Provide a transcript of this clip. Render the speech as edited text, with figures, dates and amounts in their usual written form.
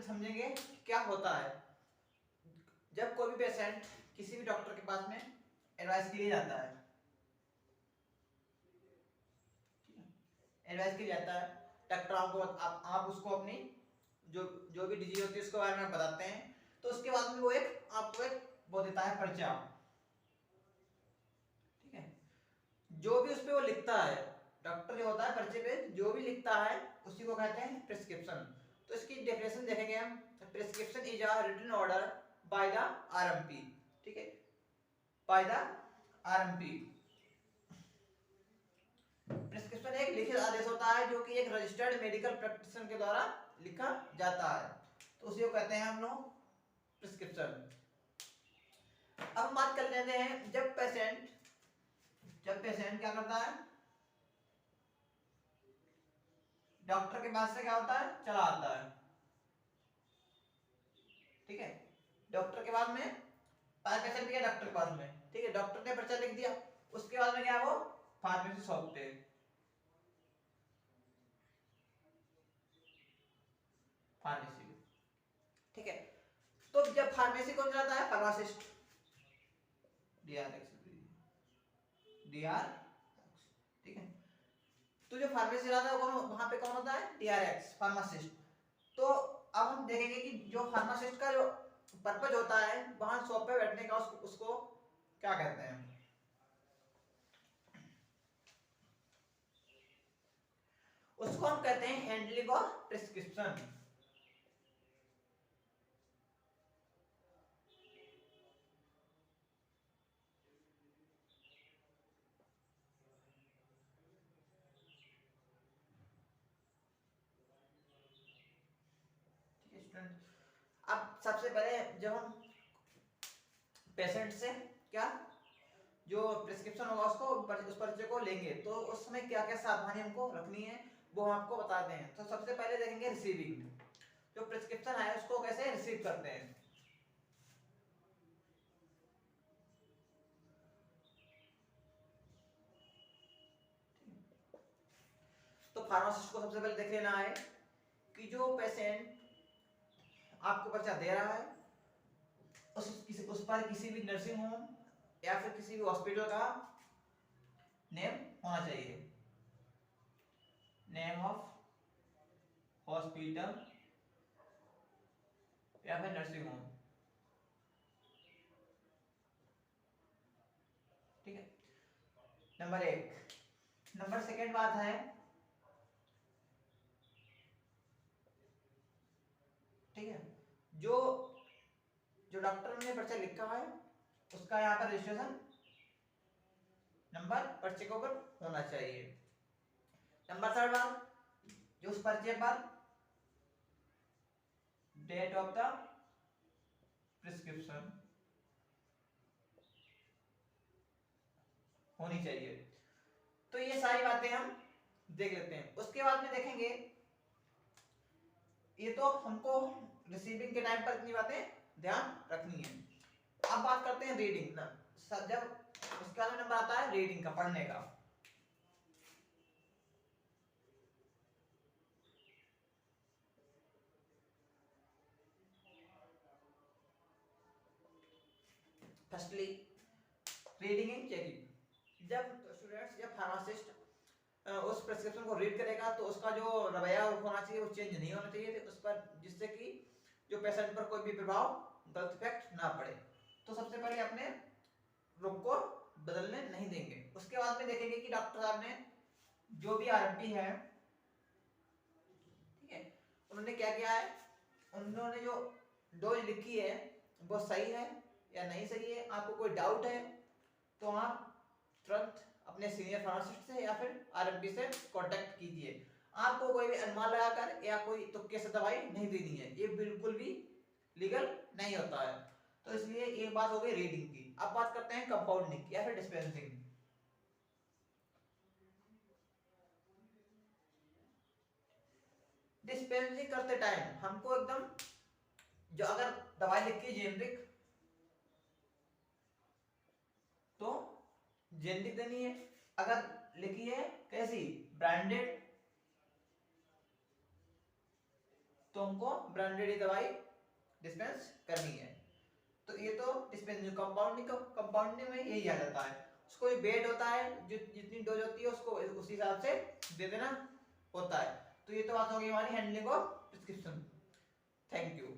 समझेंगे क्या होता है जब कोई भी पेशेंट किसी भी डॉक्टर के पास में एडवाइस के लिए जाता है, एडवाइस के लिए जाता है। डॉक्टर आपको आप उसको अपनी जो जो भी डिजीज होती है उसके बारे में बताते हैं, तो उसके बाद में वो एक आपको एक वो देता है पर्चा, ठीक है। जो भी उस पे वो लिखता है, डॉक्टर जो होता है पर्चे पे जो भी लिखता है उसी को कहते हैं प्रिस्क्रिप्शन। तो इसकी डेफिनेशन देखेंगे हम। Prescription is a written order by the RMP, ठीक है, बाय द आरएमपी। प्रिस्क्रिप्शन एक लिखित आदेश होता है जो कि एक रजिस्टर्ड मेडिकल प्रैक्टिशनर के द्वारा लिखा जाता है, तो उसी को कहते हैं हम लोग प्रिस्क्रिप्शन। अब हम बात कर लेते हैं जब पेशेंट क्या करता है, डॉक्टर के पास से क्या होता है चला आता है, ठीक है। डॉक्टर के बाद में पेशेंट गया डॉक्टर के पास में, ठीक है, डॉक्टर ने पर्चा लिख दिया, उसके बाद में क्या वो फार्मेसी शॉप पे, फार्मेसी, ठीक है। तो जब फार्मेसी कौन चलाता है, फार्मासिस्ट, डीआरएक्स, ठीक है। तो जो फार्मेसी चलाता है वहां पे कौन होता है, डीआरएक्स, फार्मासिस्ट। तो अब हम देखेंगे कि जो फार्मासिस्ट का जो पर्पज होता है वहां शॉप पे बैठने का, उसको क्या कहते हैं, उसको हम कहते हैं हैंडलिंग ऑफ प्रिस्क्रिप्शन। ठीक है स्टूडेंट, अब सबसे पहले जब हम पेशेंट से क्या जो प्रिस्क्रिप्शन होगा उसको उस पर्चे को लेंगे, तो उस समय क्या क्या सावधानी हमको रखनी है वो हम आपको बताते हैं। तो सबसे पहले देखेंगे रिसीविंग, जो प्रिस्क्रिप्शन है उसको कैसे रिसीव करते हैं। तो फार्मासिस्ट को सबसे पहले देख लेना है कि जो पेशेंट आपको पर्चा दे रहा है उस पर किसी भी नर्सिंग होम या फिर किसी भी हॉस्पिटल का नेम होना चाहिए, नेम ऑफ हॉस्पिटल या फिर नर्सिंग होम, ठीक है, नंबर एक। नंबर सेकेंड बात है, ठीक है, जो जो डॉक्टर ने पर्चा लिखा है उसका यहाँ पर रजिस्ट्रेशन नंबर पर्चे के ऊपर होना चाहिए। नंबर थर्ड बात, जो उस पर्चे पर डेट ऑफ द प्रिस्क्रिप्शन होनी चाहिए। तो ये सारी बातें हम देख लेते हैं। उसके बाद में देखेंगे, ये तो हमको रिसीविंग के टाइम पर इतनी बातें ध्यान रखनी है। अब बात करते हैं रीडिंग ना, जब उसके बाद में नंबर आता है रीडिंग का, पढ़ने का। Firstly reading and checking. जब फार्मासिस्ट उस प्रिस्क्रिप्शन को रीड करेगा तो उसका जो रवैया होना चाहिए वो चेंज नहीं होना चाहिए उस पर, जिससे कि जो पेशेंट पर कोई भी प्रभाव गलत इफेक्ट ना पड़े। तो सबसे पहले अपने रुख को बदलने नहीं देंगे। उसके बाद में देखेंगे कि डॉक्टर साहब ने जो भी आरएमपी है, ठीक है, उन्होंने क्या किया है, उन्होंने जो डोज लिखी है वो सही है या नहीं सही है। आपको कोई डाउट है तो आप तुरंत अपने सीनियर फार्मासिस्ट से या फिर आरएमपी से कांटेक्ट कीजिए। आपको कोई भी अनुमान लगाकर या कोई तुक्के से दवाई नहीं देनी है, ये बिल्कुल भी लीगल नहीं होता है। तो इसलिए ये बात हो गई रीडिंग की। अब बात करते हैं कंपाउंडिंग या फिर डिस्पेंसिंग। डिस्पेंसिंग करते टाइम हमको एकदम, जो अगर दवाई लिखी है जेनरिक तो जेनरिक देनी है, अगर लिखी है कैसी ब्रांडेड तो हमको ब्रांडेड ही दवाई डिस्पेंस करनी है। तो ये तो डिस्पेंसिंग। कंपाउंडिंग में यही आ जाता है, उसको जो बेड होता है, जो जितनी डोज होती है उसको उस हिसाब से दे देना होता है। तो ये तो बात होगी हमारी handling of prescription. Thank you.